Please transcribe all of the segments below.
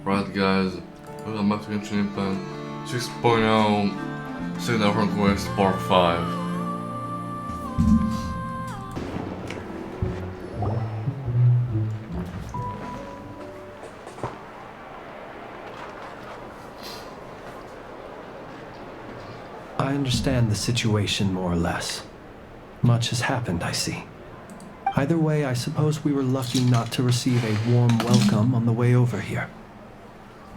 Right guys, welcome back to Genshin Impact 6.0 Signal from Quest Part 5. I understand the situation more or less. Much has happened, I see. Either way, I suppose we were lucky not to receive a warm welcome on the way over here.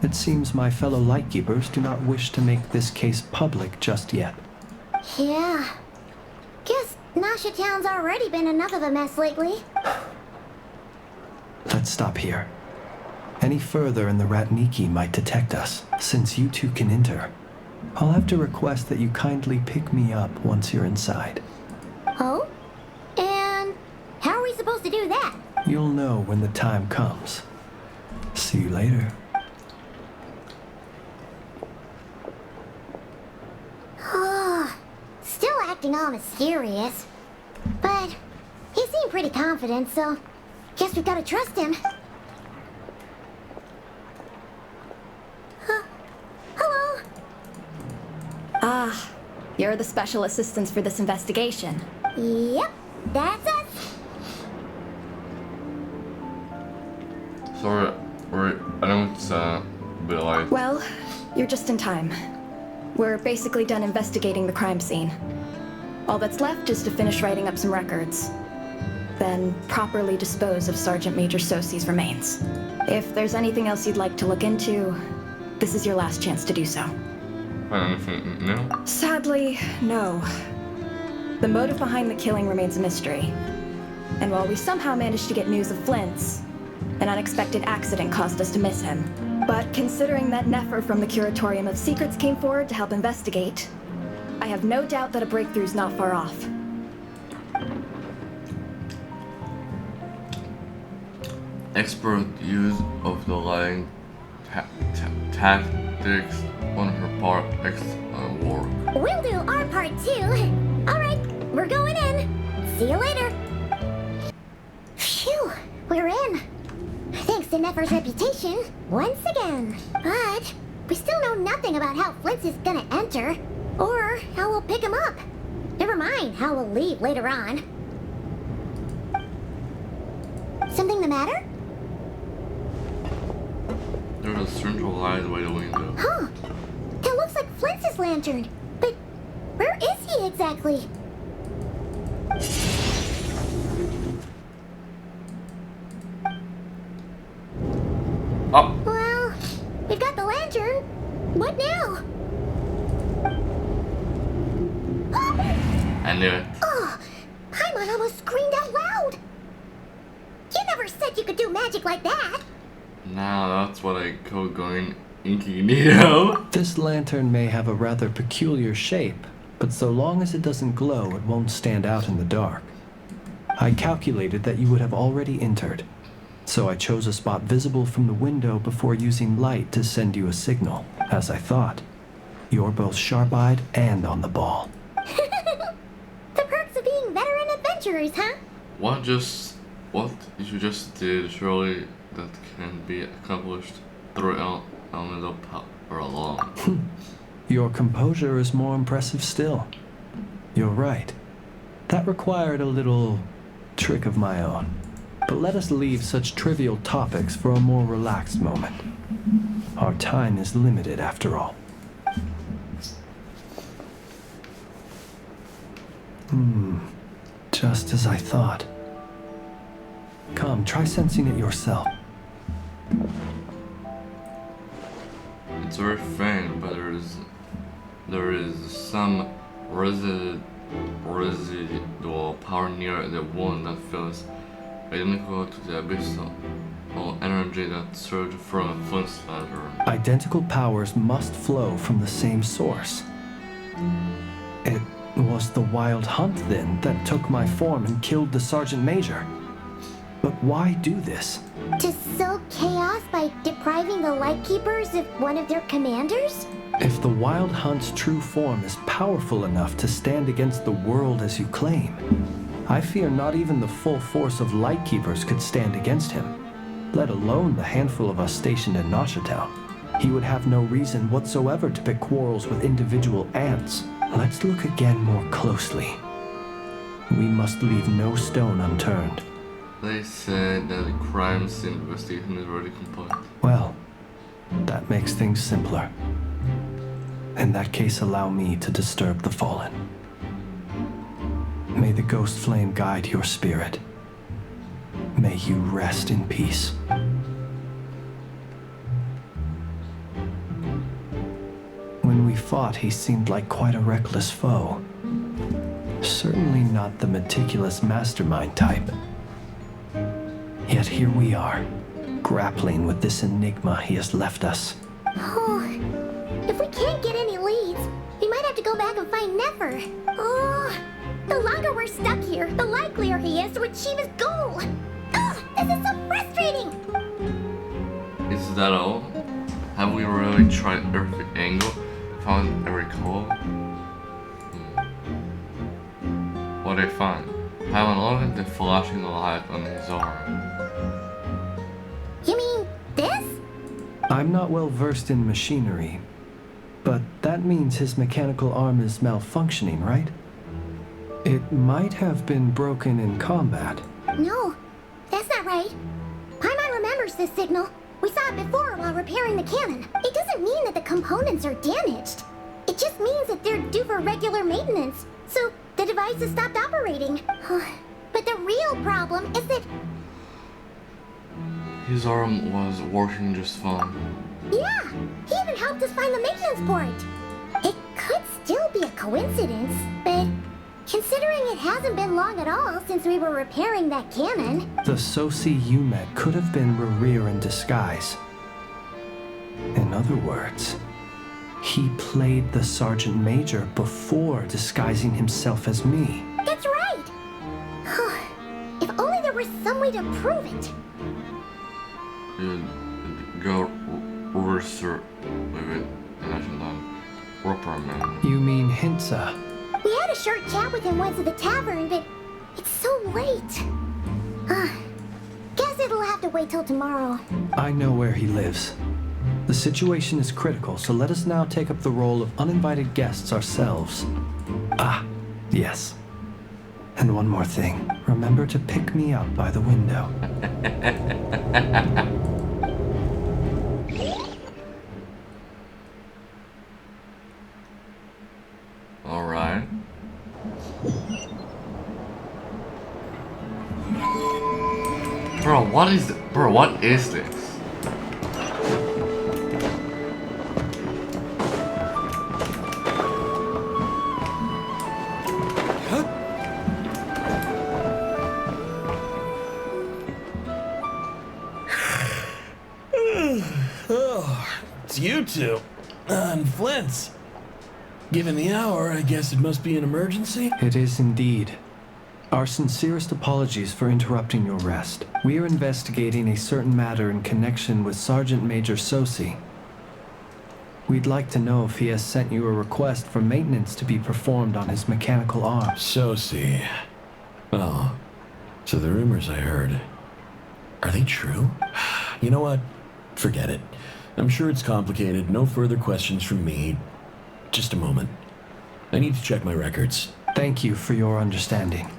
It seems my fellow Lightkeepers do not wish to make this case public just yet. Yeah. Guess Nasha Town's already been enough of a mess lately. Let's stop here. Any further and the Ratniki might detect us, since you two can enter. I'll have to request that you kindly pick me up once you're inside. Oh? And how are we supposed to do that? You'll know when the time comes. See you later. Still acting all mysterious. But he seemed pretty confident, so guess we gotta trust him. Hello? Ah, you're the special assistants for this investigation. Yep, that's us. Sorry, I know it's a bit late. Well, you're just in time. We're basically done investigating the crime scene. All that's left is to finish writing up some records. Then properly dispose of Sergeant Major Sosi's remains. If there's anything else you'd like to look into, this is your last chance to do so. Anything new? Sadly, no. The motive behind the killing remains a mystery. And while we somehow managed to get news of Flint's, an unexpected accident caused us to miss him. But considering that Nefer from the Curatorium of Secrets came forward to help investigate, I have no doubt that a breakthrough's not far off. Expert use of the lying tactics on her part. Excellent work. We'll do our part too. Alright, we're going in. See you later. Phew, we're in. Thanks to Nefer's reputation, once again. But we still know nothing about how Flint's is gonna enter, or how we'll pick him up. Never mind how we'll leave later on. Something the matter? There's a central light by the window. Huh. That looks like Flint's lantern. But where is he exactly? Oh! Well, we've got the lantern. What now? I knew it. Oh, Paimon almost screamed out loud. You never said you could do magic like that. Now that's what I call going incognito. This lantern may have a rather peculiar shape, but so long as it doesn't glow, it won't stand out in the dark. I calculated that you would have already entered, so I chose a spot visible from the window before using light to send you a signal, as I thought. You're both sharp-eyed and on the ball. The perks of being veteran adventurers, huh? What you just did, surely that can be accomplished through elemental power alone. Your composure is more impressive still. You're right. That required a little trick of my own. But let us leave such trivial topics for a more relaxed moment. Our time is limited after all. Just as I thought. Come, try sensing it yourself. It's very faint, but there is some residual power near the wound that feels identical to the abyssal energy that surged from Flint's lantern. Identical powers must flow from the same source. It was the wild hunt, then, that took my form and killed the Sergeant Major. But why do this? To sow chaos by depriving the Lightkeepers of one of their commanders? If the Wild Hunt's true form is powerful enough to stand against the world as you claim, I fear not even the full force of Lightkeepers could stand against him. let alone the handful of us stationed in Neuchatel. He would have no reason whatsoever to pick quarrels with individual ants. Let's look again more closely. We must leave no stone unturned. They said that the crime scene investigation is already complete. Well, that makes things simpler. In that case, allow me to disturb the fallen. May the ghost flame guide your spirit. May you rest in peace. When we fought, he seemed like quite a reckless foe. Certainly not the meticulous mastermind type. Yet here we are, grappling with this enigma he has left us. Oh, if we can't get any leads, we might have to go back and find Nefer. Oh, the longer we're stuck here, the likelier he is to achieve his goal. Ugh, this is so frustrating. Is that all? Have we really tried every angle? Found every call? What did they find? How long the flashing light on his arm? You mean this? I'm not well versed in machinery, but that means his mechanical arm is malfunctioning, right? It might have been broken in combat. No, that's not right. Paimon remembers this signal. We saw it before while repairing the cannon. It doesn't mean that the components are damaged. It just means that they're due for regular maintenance. So the device has stopped operating. But the real problem is that... His arm was working just fine. Yeah, he even helped us find the maintenance port. It could still be a coincidence, but considering it hasn't been long at all since we were repairing that cannon... The Soci you met could have been Rerir in disguise. In other words, he played the Sergeant Major before disguising himself as me. That's right! If only there was some way to prove it. Go research with it and then reprimand. You mean Hintsa? We had a short chat with him once at the tavern, but it's so late. Guess it'll have to wait till tomorrow. I know where he lives. The situation is critical, so let us now take up the role of uninvited guests ourselves. Ah, yes. And one more thing. Remember to pick me up by the window. Alright. Bro, what is this? It's you two. And Flint's. Given the hour, I guess it must be an emergency? It is indeed. Our sincerest apologies for interrupting your rest. We are investigating a certain matter in connection with Sergeant Major Soci. We'd like to know if he has sent you a request for maintenance to be performed on his mechanical arm. Soci. Oh, so the rumors I heard, are they true? You know what? Forget it. I'm sure it's complicated. No further questions from me. Just a moment. I need to check my records. Thank you for your understanding.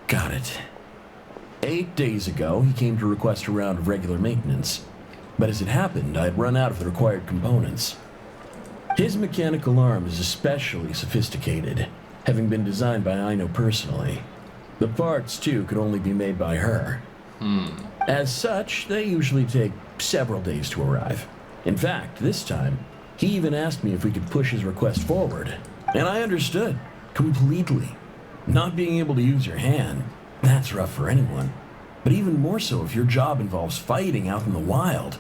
Got it. 8 days ago, he came to request a round of regular maintenance. But as it happened, I'd run out of the required components. His mechanical arm is especially sophisticated, having been designed by Aino personally. The parts, too, could only be made by her. As such, they usually take several days to arrive. In fact, this time, he even asked me if we could push his request forward. And I understood. Completely. Not being able to use your hand, that's rough for anyone. But even more so if your job involves fighting out in the wild.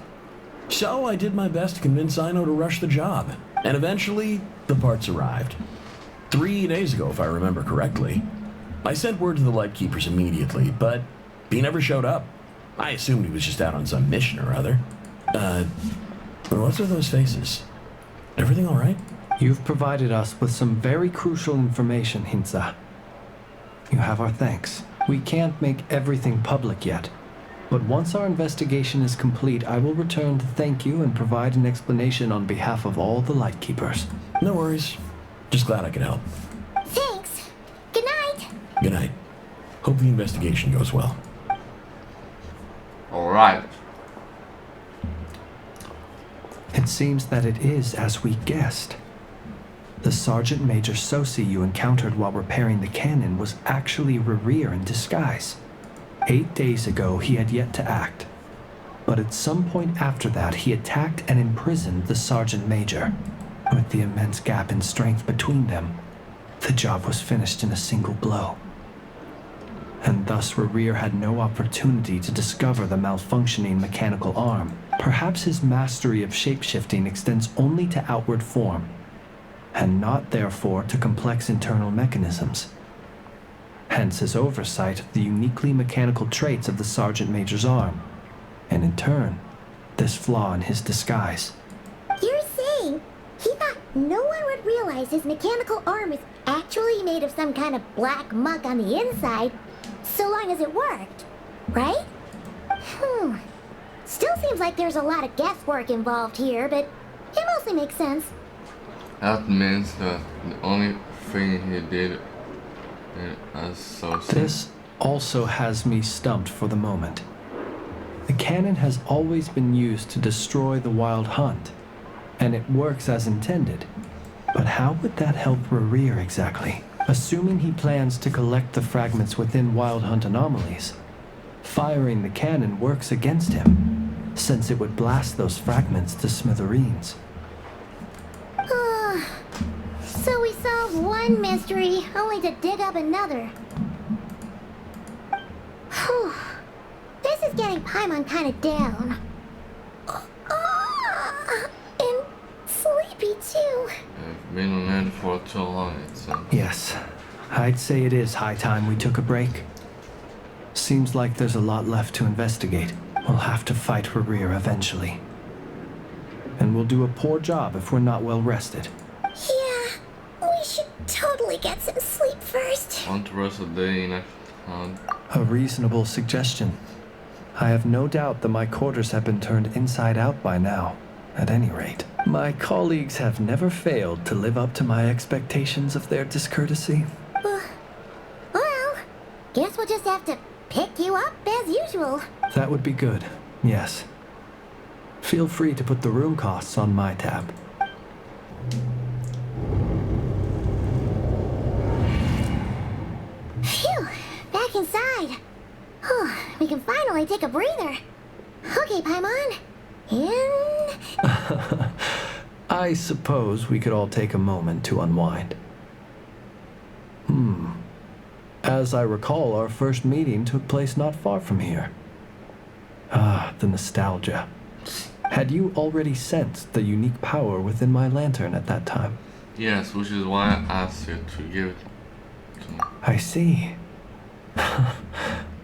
So I did my best to convince Aino to rush the job. And eventually, the parts arrived. 3 days ago, if I remember correctly. I sent word to the Lightkeepers immediately, but he never showed up. I assumed he was just out on some mission or other. What's with those faces? Everything all right? You've provided us with some very crucial information, Hinza. You have our thanks. We can't make everything public yet, but once our investigation is complete, I will return to thank you and provide an explanation on behalf of all the Lightkeepers. No worries. Just glad I could help. Thanks. Good night. Good night. Hope the investigation goes well. Alright. It seems that it is as we guessed. The Sergeant Major Sosi you encountered while repairing the cannon was actually Rerir in disguise. 8 days ago, he had yet to act. But at some point after that, he attacked and imprisoned the Sergeant Major. With the immense gap in strength between them, the job was finished in a single blow. And thus Rerir had no opportunity to discover the malfunctioning mechanical arm. Perhaps his mastery of shapeshifting extends only to outward form, and not therefore to complex internal mechanisms. Hence his oversight of the uniquely mechanical traits of the Sergeant Major's arm, and in turn, this flaw in his disguise. You're saying he thought no one would realize his mechanical arm is actually made of some kind of black muck on the inside, so long as it worked, right? Still seems like there's a lot of guesswork involved here, but it mostly makes sense. That means that the only thing he did as so. This also has me stumped for the moment. The cannon has always been used to destroy the Wild Hunt, and it works as intended. But how would that help Rerir exactly? Assuming he plans to collect the fragments within Wild Hunt anomalies, firing the cannon works against him, since it would blast those fragments to smithereens. So we solved one mystery, only to dig up another. Whew. This is getting Paimon kind of down. And sleepy too. I've been on it for too long, it seems. Yes, I'd say it is high time we took a break. Seems like there's a lot left to investigate. We'll have to fight Rerir eventually. And we'll do a poor job if we're not well rested. Yeah, we should totally get some sleep first. Want to rest a day in a town? A reasonable suggestion. I have no doubt that my quarters have been turned inside out by now, at any rate. My colleagues have never failed to live up to my expectations of their discourtesy. Well, guess we'll just have to pick you up as usual. That would be good, yes. Feel free to put the room costs on my tab. Phew, back inside. We can finally take a breather. Okay, Paimon. In. I suppose we could all take a moment to unwind. As I recall, our first meeting took place not far from here. Ah, the nostalgia. Had you already sensed the unique power within my lantern at that time? Yes, which is why I asked you to give it to me. I see.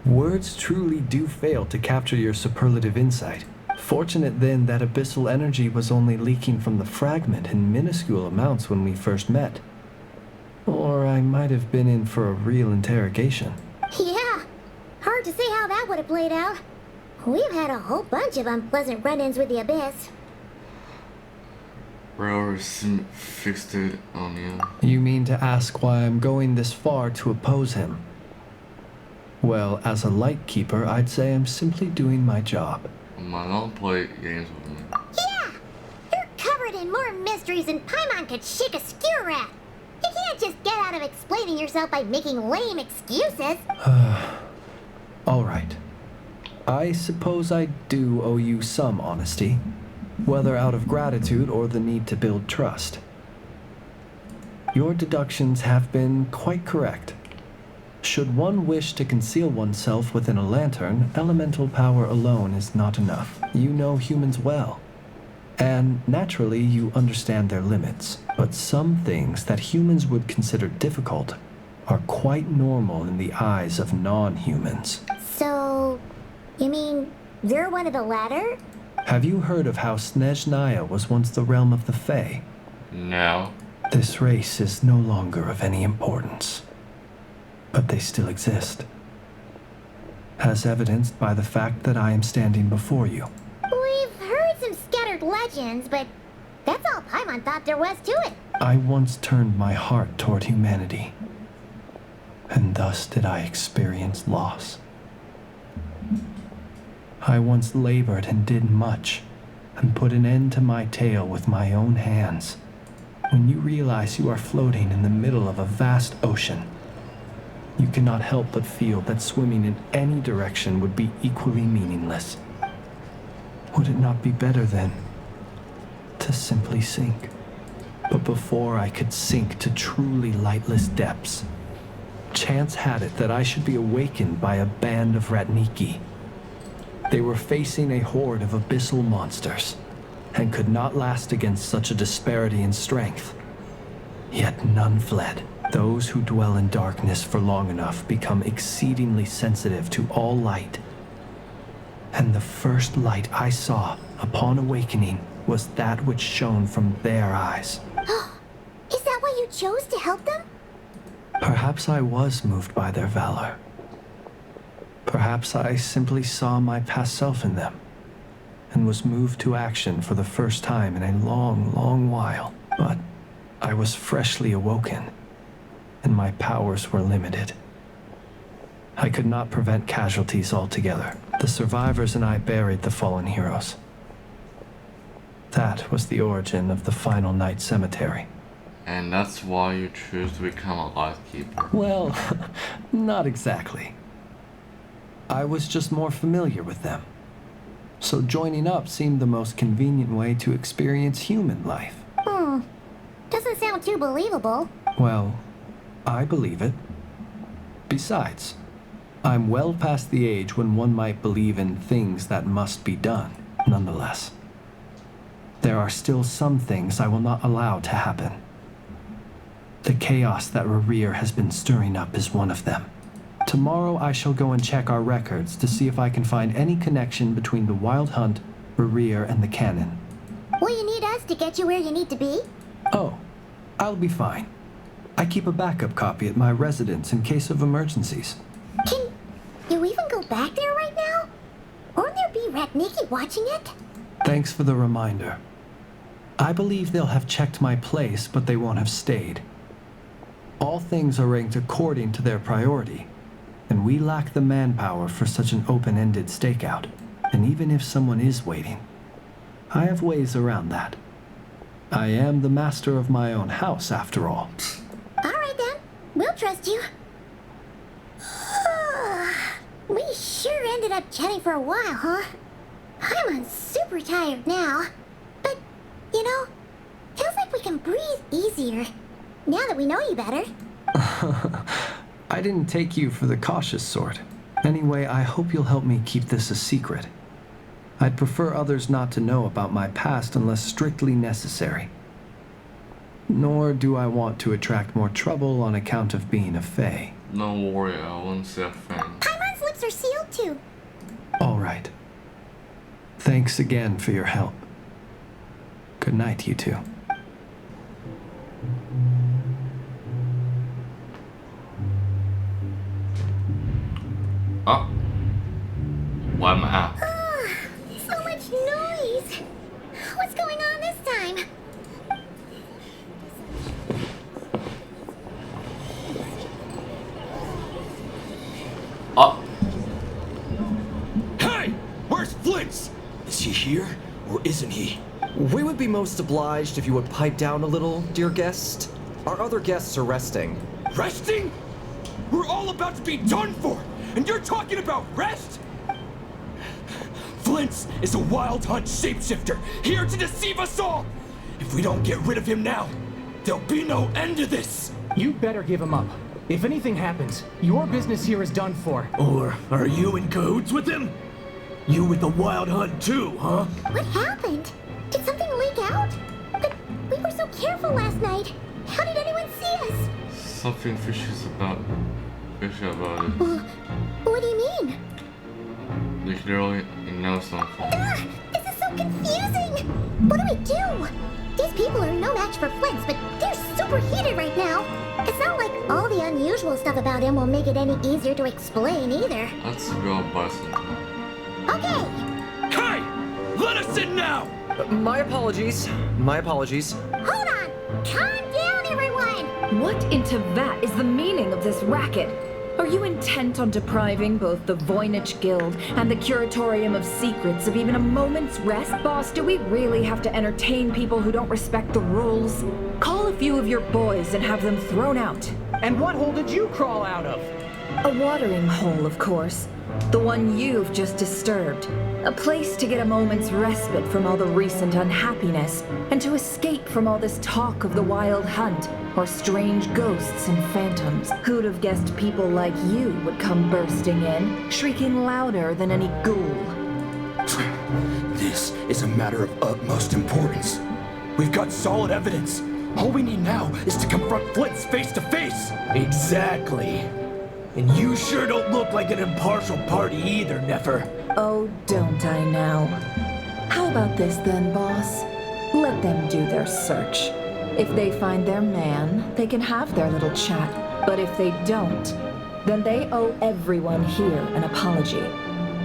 Words truly do fail to capture your superlative insight. Fortunate then that abyssal energy was only leaking from the fragment in minuscule amounts when we first met. Or I might have been in for a real interrogation. Yeah, hard to say how that would have played out. We've had a whole bunch of unpleasant run-ins with the Abyss. Rerir seemed fixated on you. You mean to ask why I'm going this far to oppose him? Well, as a Lightkeeper, I'd say I'm simply doing my job. Man, don't play games with me. Yeah! You're covered in more mysteries than Paimon could shake a skewer at. You can't just get out of explaining yourself by making lame excuses. All right. I suppose I do owe you some honesty, whether out of gratitude or the need to build trust. Your deductions have been quite correct. Should one wish to conceal oneself within a lantern, elemental power alone is not enough. You know humans well, and naturally you understand their limits. But some things that humans would consider difficult are quite normal in the eyes of non-humans. So, you mean you're one of the latter? Have you heard of how Snezhnaya was once the realm of the Fae? No. This race is no longer of any importance, but they still exist, as evidenced by the fact that I am standing before you. We've heard some scattered legends, but that's all Paimon thought there was to it. I once turned my heart toward humanity, and thus did I experience loss. I once labored and did much, and put an end to my tale with my own hands. When you realize you are floating in the middle of a vast ocean, you cannot help but feel that swimming in any direction would be equally meaningless. Would it not be better then to simply sink? But before I could sink to truly lightless depths, chance had it that I should be awakened by a band of Ratniki. They were facing a horde of abyssal monsters, and could not last against such a disparity in strength. Yet none fled. Those who dwell in darkness for long enough become exceedingly sensitive to all light. And the first light I saw upon awakening was that which shone from their eyes. Is that why you chose to help them? Perhaps I was moved by their valor. Perhaps I simply saw my past self in them, and was moved to action for the first time in a long, long while. But I was freshly awoken, and my powers were limited. I could not prevent casualties altogether. The survivors and I buried the fallen heroes. That was the origin of the Final Night Cemetery. And that's why you choose to become a Lightkeeper. Well, not exactly. I was just more familiar with them. So joining up seemed the most convenient way to experience human life. Doesn't sound too believable. Well, I believe it. Besides, I'm well past the age when one might believe in things that must be done, nonetheless. There are still some things I will not allow to happen. The chaos that Rerir has been stirring up is one of them. Tomorrow I shall go and check our records to see if I can find any connection between the Wild Hunt, Rerir, and the Cannon. Will you need us to get you where you need to be? Oh, I'll be fine. I keep a backup copy at my residence in case of emergencies. Can you even go back there right now? Won't there be Ratniki watching it? Thanks for the reminder. I believe they'll have checked my place, but they won't have stayed. All things are ranked according to their priority, and we lack the manpower for such an open-ended stakeout. And even if someone is waiting, I have ways around that. I am the master of my own house, after all. All right then, we'll trust you. We sure ended up chatting for a while, huh? I'm super tired now. But, you know, feels like we can breathe easier now that we know you better. I didn't take you for the cautious sort. Anyway, I hope you'll help me keep this a secret. I'd prefer others not to know about my past unless strictly necessary. Nor do I want to attract more trouble on account of being a fae. Don't worry, I won't say a thing. Paimon's lips are sealed too. All right. Thanks again for your help. Good night, you two. Oh. Why am I out? So much noise. What's going on this time? Oh. Hey! Where's Flint's? Is he here, or isn't he? We would be most obliged if you would pipe down a little, dear guest. Our other guests are resting. Resting? We're all about to be done for, and you're talking about rest? Flint's is a wild hunt shapeshifter, here to deceive us all! If we don't get rid of him now, there'll be no end to this! You better give him up. If anything happens, your business here is done for. Or are you in cahoots with him? You with the wild hunt too, huh? What happened? Did something leak out? But we were so careful last night. How did anyone see us? Something fishy about it. What do you mean? Like literally, you know something. This is so confusing. What do we do? These people are no match for Flint's, but they're super heated right now. It's not like all the unusual stuff about him will make it any easier to explain either. Let's go buy some. Okay, Hey! Let us in now! My apologies. My apologies. hold on. Calm down, everyone. What in Tevat is the meaning of this racket? Are you intent on depriving both the Voynich Guild and the Curatorium of Secrets of even a moment's rest, boss? Do we really have to entertain people who don't respect the rules? Call a few of your boys and have them thrown out. And what hole did you crawl out of? A watering hole, of course. The one you've just disturbed. A place to get a moment's respite from all the recent unhappiness, and to escape from all this talk of the wild hunt, or strange ghosts and phantoms. Who'd have guessed people like you would come bursting in, shrieking louder than any ghoul? This is a matter of utmost importance. We've got solid evidence. All we need now is to confront Flint's face to face. Exactly. And you sure don't look like an impartial party either, Nefer. Oh, don't I now? How about this then, boss? Let them do their search. If they find their man, they can have their little chat. But if they don't, then they owe everyone here an apology,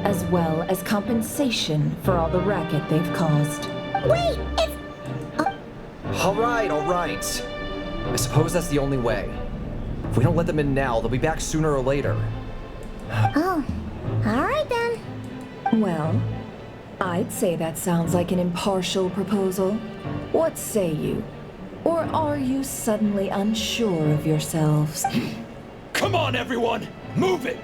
as well as compensation for all the racket they've caused. Wait, it's... All right, all right. I suppose that's the only way. If we don't let them in now, they'll be back sooner or later. Oh, all right then. Well, I'd say that sounds like an impartial proposal. What say you? Or are you suddenly unsure of yourselves? Come on, everyone! Move it!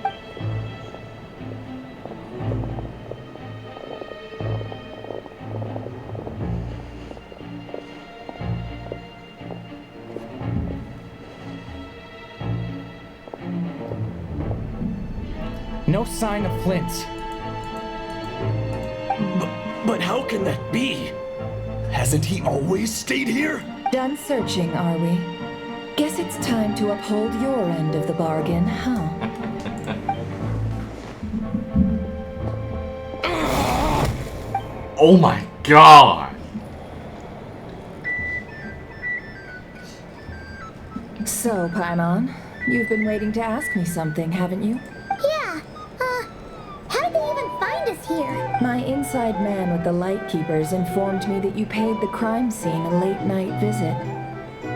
No sign of Flint. But how can that be? Hasn't he always stayed here? Done searching, are we? Guess it's time to uphold your end of the bargain, huh? Oh my god! So, Paimon, you've been waiting to ask me something, haven't you? Yeah, how did they even find us here? My inside man with the Lightkeepers informed me that you paid the crime scene a late-night visit.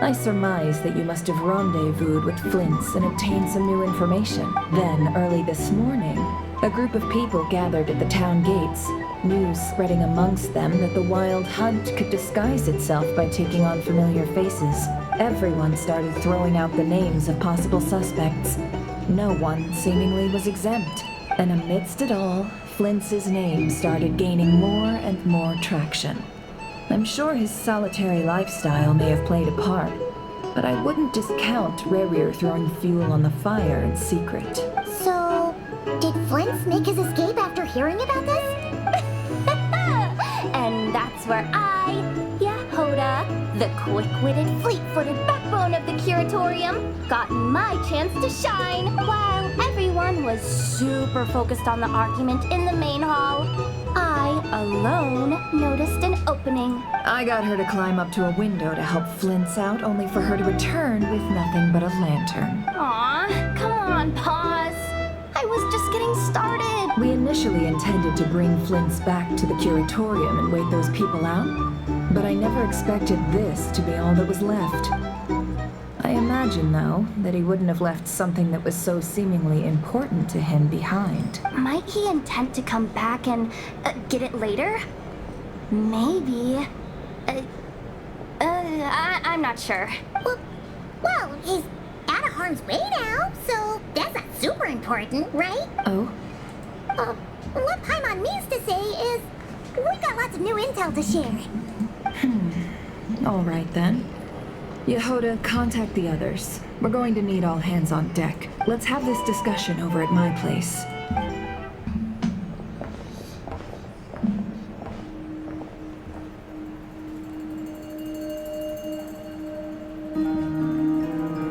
I surmise that you must have rendezvoused with Flint's and obtained some new information. Then, early this morning, a group of people gathered at the town gates, news spreading amongst them that the wild hunt could disguise itself by taking on familiar faces. Everyone started throwing out the names of possible suspects. No one seemingly was exempt. And amidst it all, Flint's name started gaining more and more traction. I'm sure his solitary lifestyle may have played a part, but I wouldn't discount Rerir throwing fuel on the fire in secret. So, did Flint's make his escape after hearing about this? And that's where I, Yehoda, the quick-witted, fleet-footed backbone of the Curatorium, got my chance to shine. While everyone was super focused on the argument in the main hall, I alone noticed an opening. I got her to climb up to a window to help Flint's out, only for her to return with nothing but a lantern. Aw, come on, pause. I was just getting started. We initially intended to bring Flint's back to the Curatorium and wait those people out, but I never expected this to be all that was left. I imagine, though, that he wouldn't have left something that was so seemingly important to him behind. Might he intend to come back and get it later? Maybe. I'm not sure. Well, he's out of harm's way now, so that's not super important, right? Oh? What Paimon means to say is, we've got lots of new intel to share. All right, then. Yehoda, contact the others. We're going to need all hands on deck. Let's have this discussion over at my place.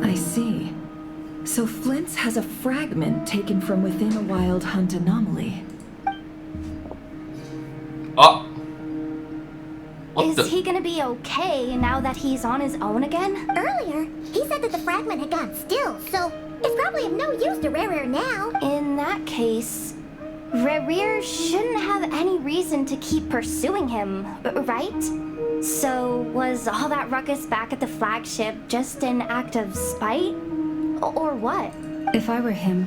I see. So Flint's has a fragment taken from within a wild hunt anomaly. Oh! What Is the? he gonna be okay now that he's on his own again? Earlier, he said that the fragment had gone still, so it's probably of no use to Rare now. In that case, Rerir shouldn't have any reason to keep pursuing him, right? So was all that ruckus back at the flagship just an act of spite? Or what? If I were him,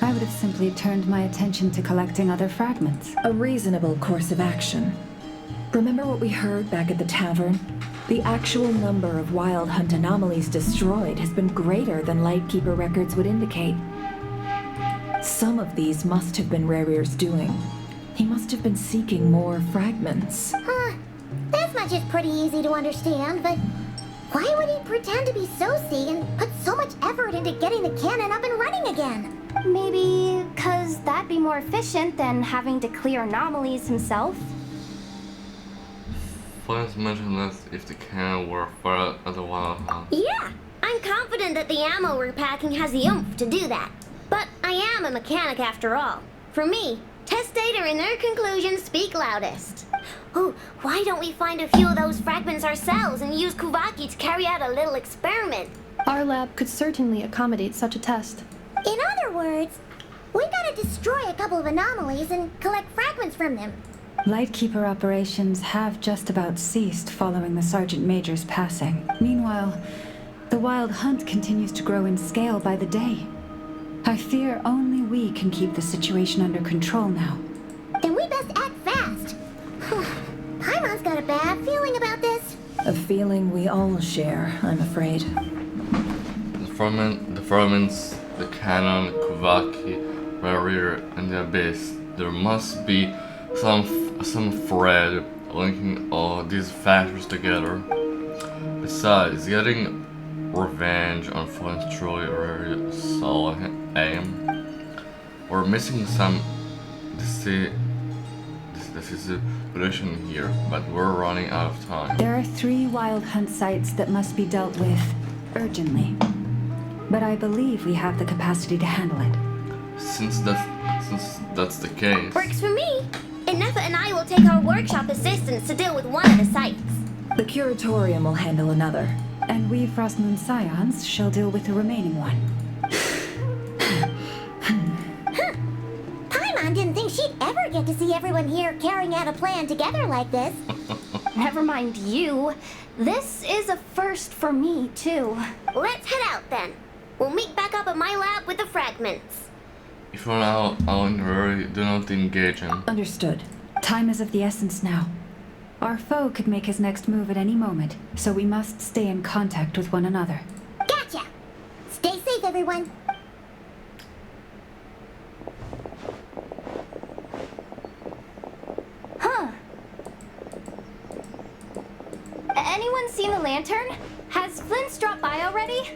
I would have simply turned my attention to collecting other fragments. A reasonable course of action. Remember what we heard back at the tavern? The actual number of Wild Hunt anomalies destroyed has been greater than Lightkeeper records would indicate. Some of these must have been Rarir's doing. He must have been seeking more fragments. This much is pretty easy to understand, but why would he pretend to be Soci and put so much effort into getting the cannon up and running again? Maybe because that'd be more efficient than having to clear anomalies himself. Flint mentioned that if the cannon were fired at the Wild Hunt. Yeah, I'm confident that the ammo we're packing has the oomph to do that. But I am a mechanic after all. For me, test data and their conclusions speak loudest. Oh, why don't we find a few of those fragments ourselves and use Kuvaki to carry out a little experiment? Our lab could certainly accommodate such a test. In other words, we gotta destroy a couple of anomalies and collect fragments from them. Lightkeeper operations have just about ceased following the Sergeant Major's passing. Meanwhile, the Wild Hunt continues to grow in scale by the day. I fear only we can keep the situation under control now. Then we best act fast. Paimon's got a bad feeling about this. A feeling we all share, I'm afraid. The fragments, the cannon, Kuvaki, Rerir, and the Abyss. There must be some thread linking all these factors together. Besides, getting revenge on Flint's truly very solid aim. We're missing some prediction here, but we're running out of time. There are 3 Wild Hunt sites that must be dealt with urgently. But I believe we have the capacity to handle it. Since that's the case. Works for me. Nefa and I will take our workshop assistants to deal with one of the sites. The Curatorium will handle another. And we Frostmoon Scions shall deal with the remaining one. Paimon didn't think she'd ever get to see everyone here carrying out a plan together like this. Never mind you. This is a first for me, too. Let's head out then. We'll meet back up at my lab with the fragments. If you're now in a hurry, do not engage him. Understood. Time is of the essence now. Our foe could make his next move at any moment, so we must stay in contact with one another. Gotcha! Stay safe, everyone. Huh. Anyone seen the lantern? Has Flint's dropped by already?